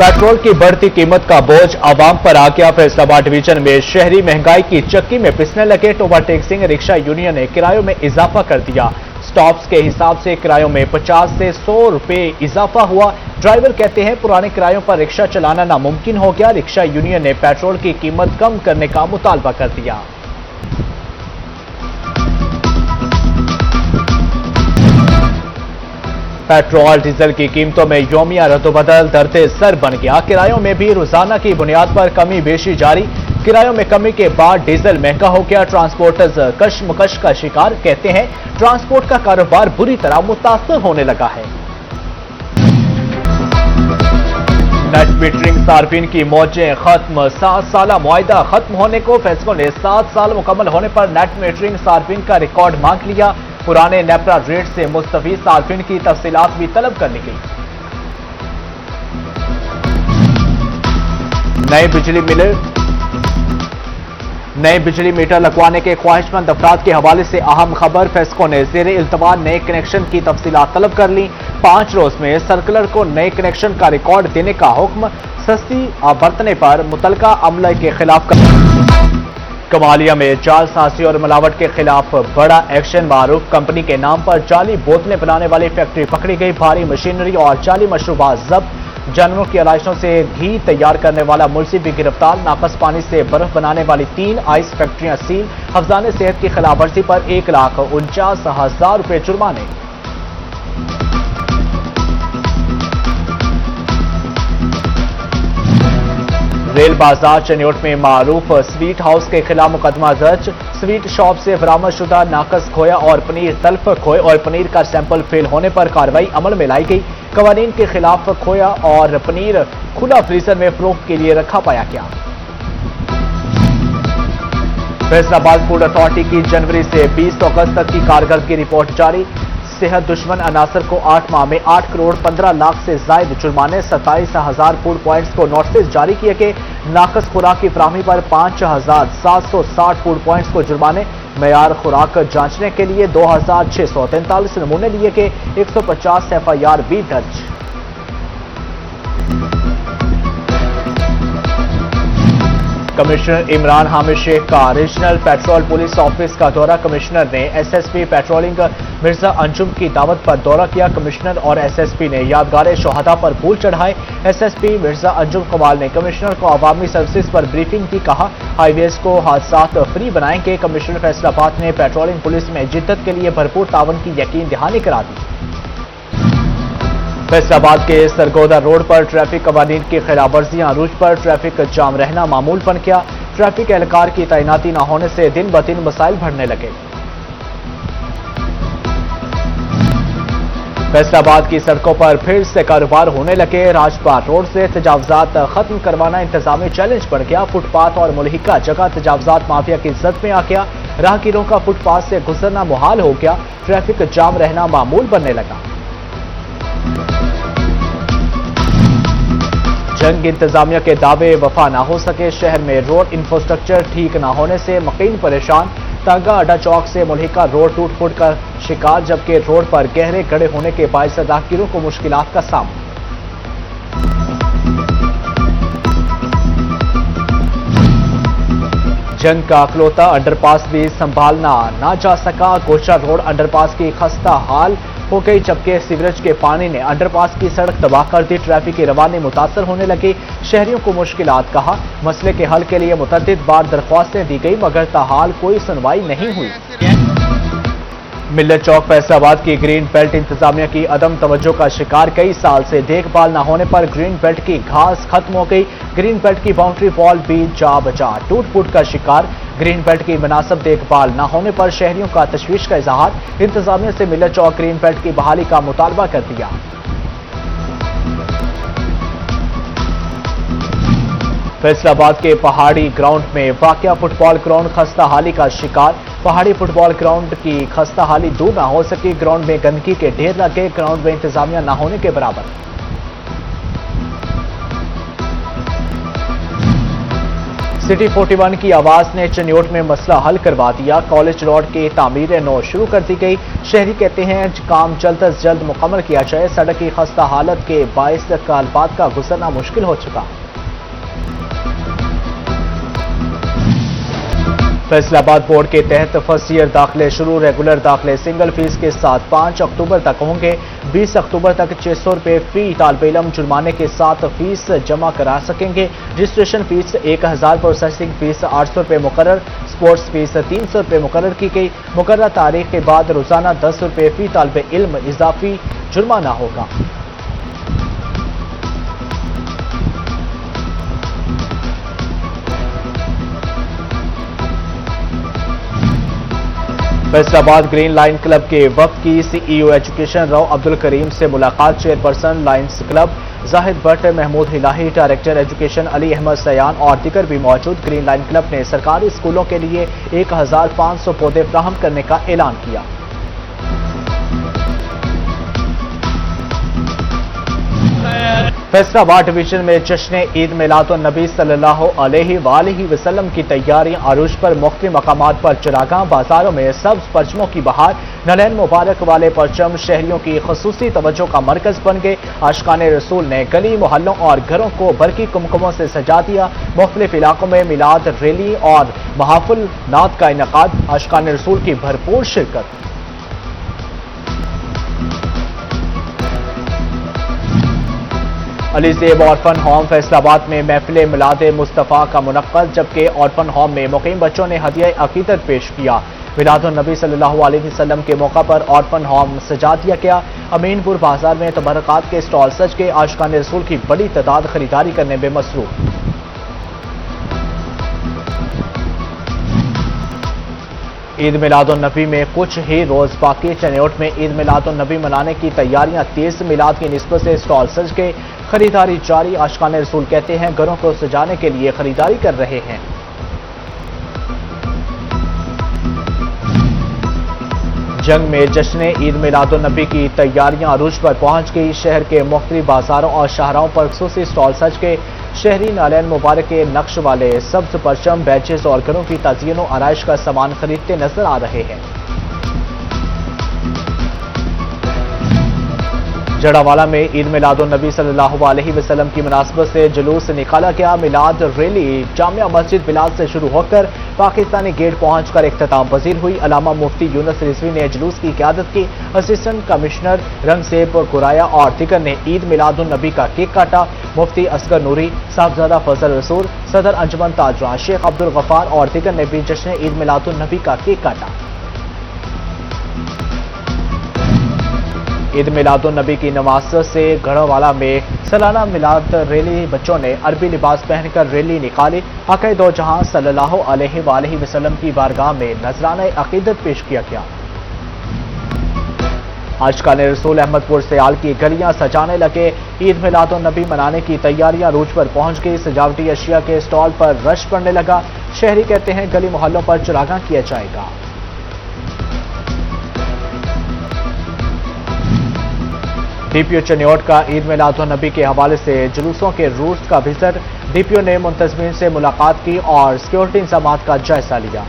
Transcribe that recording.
Petrol की बढ़ती कीमत का बोझ आवाम पर आ गया। फैसलाबाद डिवीजन में शहरी महंगाई की चक्की में पिसने लगे। ओवरटेक्सिंग रिक्शा यूनियन ने किरायों में इजाफा कर दिया। स्टॉप्स के हिसाब से किरायों में 50 से 100 रुपए इजाफा हुआ। ड्राइवर कहते हैं पुराने किरायों पर रिक्शा चलाना नामुमकिन हो गया। रिक्शा यूनियन ने पेट्रोल की कीमत कम करने का मुतालबा कर दिया। पेट्रोल डीजल की कीमतों में योमिया रद्दोबदल दर्दे सर बन गया। किरायों में भी रोजाना की बुनियाद पर कमी बेशी जारी। किरायों में कमी के बाद डीजल महंगा हो गया। ट्रांसपोर्टर्स कशमकश का शिकार। कहते हैं ट्रांसपोर्ट का कारोबार बुरी तरह मुतासर होने लगा है। नेट मीटरिंग सार्फिन की मौजें खत्म। 7 साला मुआहिदा खत्म होने को फैसलों ने 7 साल मुकम्मल होने पर नेट मीटरिंग सार्फिन का रिकॉर्ड मांग लिया। पुराने नेपरा रेट से मुस्तफीद सार्फिन की तफसीलात भी तलब कर ली गई। नए बिजली मीटर लगवाने के ख्वाहिशमंद अफराद के हवाले से अहम खबर। फेस्को ने ज़ेरे इल्तवा नए कनेक्शन की तफसीलात तलब कर ली। 5 रोज में सर्कुलर को नए कनेक्शन का रिकॉर्ड देने का हुक्म। सस्ती बरतने पर मुतलका अमले के खिलाफ कमालिया में जालसाजी और मिलावट के खिलाफ बड़ा एक्शन। मारूफ कंपनी के नाम पर जाली बोतलें बनाने वाली फैक्ट्री पकड़ी गई। भारी मशीनरी और जाली मशरूबात जब्त। जानवरों की आलाइशों से घी तैयार करने वाला मुलजिम भी गिरफ्तार। नाकस पानी से बर्फ बनाने वाली 3 आइस फैक्ट्रियां सील। हफ्जान सेहत की खिलाफवर्जी पर 1,49,000 रुपए जुर्माने। रेल बाजार चनियोट में मारूफ स्वीट हाउस के खिलाफ मुकदमा दर्ज। स्वीट शॉप से बरामदशुदा नाकस खोया और पनीर तल्फ। खोए और पनीर का सैंपल फेल होने पर कार्रवाई अमल में लाई गई। कवानीन के खिलाफ खोया और पनीर खुला फ्रीजर में फरोख्त के लिए रखा पाया गया। फैसलाबाद फूड अथॉरिटी की जनवरी से 20 अगस्त तक की कारकर्दगी रिपोर्ट जारी। सेहत दुश्मन अनासर को 8 माह में 8 करोड़ 15 लाख से जायद जुर्माने। 27,000 फूड पॉइंट्स को नोटिस जारी किए गए। नाकस खुराक की फराहमी पर 5,760 फूड पॉइंट्स को जुर्माने। मयार खुराक जांचने के लिए 2,643 नमूने लिए गए। 150 FIR भी दर्ज। कमिश्नर इमरान हामिद शेख का रीजनल पेट्रोल पुलिस ऑफिस का दौरा। कमिश्नर ने SSP पेट्रोलिंग मिर्जा अंजुम की दावत पर दौरा किया। कमिश्नर और SSP ने यादगार शोहदा पर फूल चढ़ाए। SSP मिर्जा अंजुम कमाल ने कमिश्नर को अवामी सर्विसेज पर ब्रीफिंग की। कहा हाईवेज को हादसात फ्री बनाएंगे। कमिश्नर फैसलाबाद ने पेट्रोलिंग पुलिस में जिद्दत के लिए भरपूर तावन की यकीन दहानी करा दी। फैसलाबाद के सरगोदा रोड पर ट्रैफिक कवानीन की खिलाफवर्जियां अरूज पर। ट्रैफिक जाम रहना मामूल बन गया। ट्रैफिक एहलकार की तैनाती न होने से दिन ब दिन मसाइल बढ़ने लगे। फैसलाबाद की सड़कों पर फिर से कारोबार होने लगे। राजपाट रोड से तजावजात खत्म करवाना इंतजामी चैलेंज बन गया। फुटपाथ और मुलहिका जगह तजावजात माफिया की जद में आ गया। राहगीरों का फुटपाथ से गुजरना मुहाल हो गया। ट्रैफिक जाम रहना मामूल बनने लगा। जंग इंतजामिया के दावे वफा ना हो सके। शहर में रोड इंफ्रास्ट्रक्चर ठीक ना होने से मकीन परेशान। तांगा अड्डा चौक से मुल्हिका रोड टूट फूट का शिकार, जबकि रोड पर गहरे गड्ढे होने के बायस राहगीरों को मुश्किलात का सामना। जंग का अकलौता अंडरपास भी संभालना ना जा सका। गोशा रोड अंडरपास की खस्ता हाल हो गई, जबकि सीवरेज के पानी ने अंडरपास की सड़क तबाह कर दी। ट्रैफिक की रवानी मुतासर होने लगी। शहरियों को मुश्किलात। कहा मसले के हल के लिए मुतअद्दिद बार दरख्वास्तें दी गई, मगर ताहाल कोई सुनवाई नहीं हुई। मिल्लत चौक फैसलाबाद की ग्रीन बेल्ट इंतजामिया की अदम तवज्जो का शिकार। कई साल से देखभाल न होने पर ग्रीन बेल्ट की घास खत्म हो गई। ग्रीन बेल्ट की बाउंड्री वॉल भी जा बचा टूट फूट का शिकार। ग्रीन बेल्ट की मुनासिब देखभाल न होने पर शहरियों का तशवीश का इजहार। इंतजामिया से मिल्लत चौक ग्रीन बेल्ट की बहाली का मुतालबा कर दिया। फैसलाबाद के पहाड़ी ग्राउंड में वाक़या फुटबॉल ग्राउंड खस्ता हाली का शिकार। पहाड़ी फुटबॉल ग्राउंड की खस्ता हाली दूर न हो सकी। ग्राउंड में गंदगी के ढेर लगे। ग्राउंड में इंतजामिया न होने के बराबर। सिटी 41 की आवाज ने चनियोट में मसला हल करवा दिया। कॉलेज रोड की तामीर नौ शुरू कर दी गई। शहरी कहते हैं काम जल्द अज जल्द मुकम्मल किया जाए। सड़क की खस्ता हालत के बायस कालबाद का गुजरना मुश्किल हो चुका। फैसलाबाद बोर्ड के तहत फर्स्ट ईयर दाखिले शुरू। रेगुलर दाखिले सिंगल फीस के साथ 5 अक्टूबर तक होंगे। 20 अक्टूबर तक 600 रुपये फी तालिब इल्म जुर्माने के साथ फीस जमा करा सकेंगे। रजिस्ट्रेशन फीस 1000, प्रोसेसिंग फीस 800 रुपये मुकर्रर, स्पोर्ट्स फीस 300 रुपये मुकर्रर की गई। मुकर्रर तारीख के बाद रोजाना 10 रुपये फी तालिब इल्म इजाफी जुर्माना होगा। फैसलाबाद ग्रीन लाइन क्लब के वक्त की सीईओ एजुकेशन राव अब्दुल करीम से मुलाकात। Chairperson lions club Zahid Bhatt, Mahmood Elahi, director education Ali Ahmed Sayan और दीगर भी मौजूद। ग्रीन लाइन क्लब ने सरकारी स्कूलों के लिए 1500 पौधे फराहम करने का ऐलान किया। फैसलाबाद डिवीजन में जश्न ईद मिलाद-उन-नबी सल्लल्लाहु अलैहि वसल्लम की तैयारियां अरूज पर। मुख्तलिफ मकामात पर चिरागां, बाजारों में सब्ज परचमों की बहार। नलैन मुबारक वाले परचम शहरियों की खसूसी तवज्जो का मरकज बन गए। आशिकाने रसूल ने गली मोहल्लों और घरों को बरकी कुमकुमों से सजा दिया। मुख्तलिफ इलाकों में मिलाद रैली और महाफिल नात का इनेकाद। आशिकाने रसूल की भरपूर शिरकत। अली ज़ेब ऑर्फन होम फैसलाबाद में महफिल मिलाद मुस्तफ़ा का मुनक़्क़द, जबकि ऑर्फन होम में मुक़ीम बच्चों ने हदिया अक़ीदत पेश किया। मिलाद-उन-नबी सल्लल्लाहु अलैहि वसल्लम के मौका पर ऑर्फन होम सजा दिया गया। अमीनपुर बाजार में तबरक़ात के स्टॉल सज गए। आशिकाने रसूल की बड़ी तादाद खरीदारी करने में मसरूफ। ईद मिलाद-उन-नबी में कुछ ही रोज बाकी। चनियोट में ईद मिलाद-उन-नबी मनाने की तैयारियां तेज। मिलाद की निस्बत से स्टॉल सज गए, खरीदारी जारी। आशिकाने रसूल कहते हैं घरों को सजाने के लिए खरीदारी कर रहे हैं। जंग में जश्न ईद मिलाद-उन-नबी की तैयारियां अरूज पर पहुंच गई। शहर के मुख्तलिफ बाजारों और शाहराहों पर खुसूसी स्टॉल सज गए। शहरी नालैन मुबारक के नक्श वाले सब्ज परचम, बैचेस और घरों की तज़यीन और आराइश का सामान खरीदते नजर आ रहे हैं। जड़ावाला में ईद मिलाद-उन-नबी सल्लल्लाहु अलैहि वसल्लम की मुनासबत से जुलूस निकाला गया। मिलाद रैली जामिया मस्जिद बिलाल से शुरू होकर पाकिस्तानी गेट पहुंचकर इख्तिताम पजीर हुई। अलामा मुफ्ती यूनुस रिजवी ने जुलूस की क़यादत की। असिस्टेंट कमिश्नर रंगसेब कुराया और दीगर ने ईद मिलाद-उन-नबी का केक काटा। मुफ्ती असगर नूरी, साहबजादा फजल रसूल, सदर अंजुमन ताजरा शेख अब्दुल गफ्फार और दीगर ने भी जश्न ईद मिलाद-उन-नबी का केक काटा। ईद मिलाद-उन-नबी की नमाज से गढ़वाला में सालाना मिलाद रैली। बच्चों ने अरबी लिबास पहनकर रैली निकाली। आक़ाए दो जहां सल्लल्लाहु अलैहि वसल्लम की बारगाह में नजराना अक़ीदत पेश किया गया। आशिकाने रसूल अहमदपुर सयाल की गलियां सजाने लगे। ईद मिलाद-उन-नबी मनाने की तैयारियां अरूज पर पहुंच गई। सजावटी अशिया के स्टॉल पर रश पड़ने लगा। शहरी कहते हैं गली मोहल्लों पर चिरागां किया जाएगा। डीपीओ चनियोट का ईद मिलाद-उन-नबी के हवाले से जुलूसों के रूट्स का विजिट। डीपीओ ने मुंतज़मीन से मुलाकात की और सिक्योरिटी इंतजामात का जायजा लिया।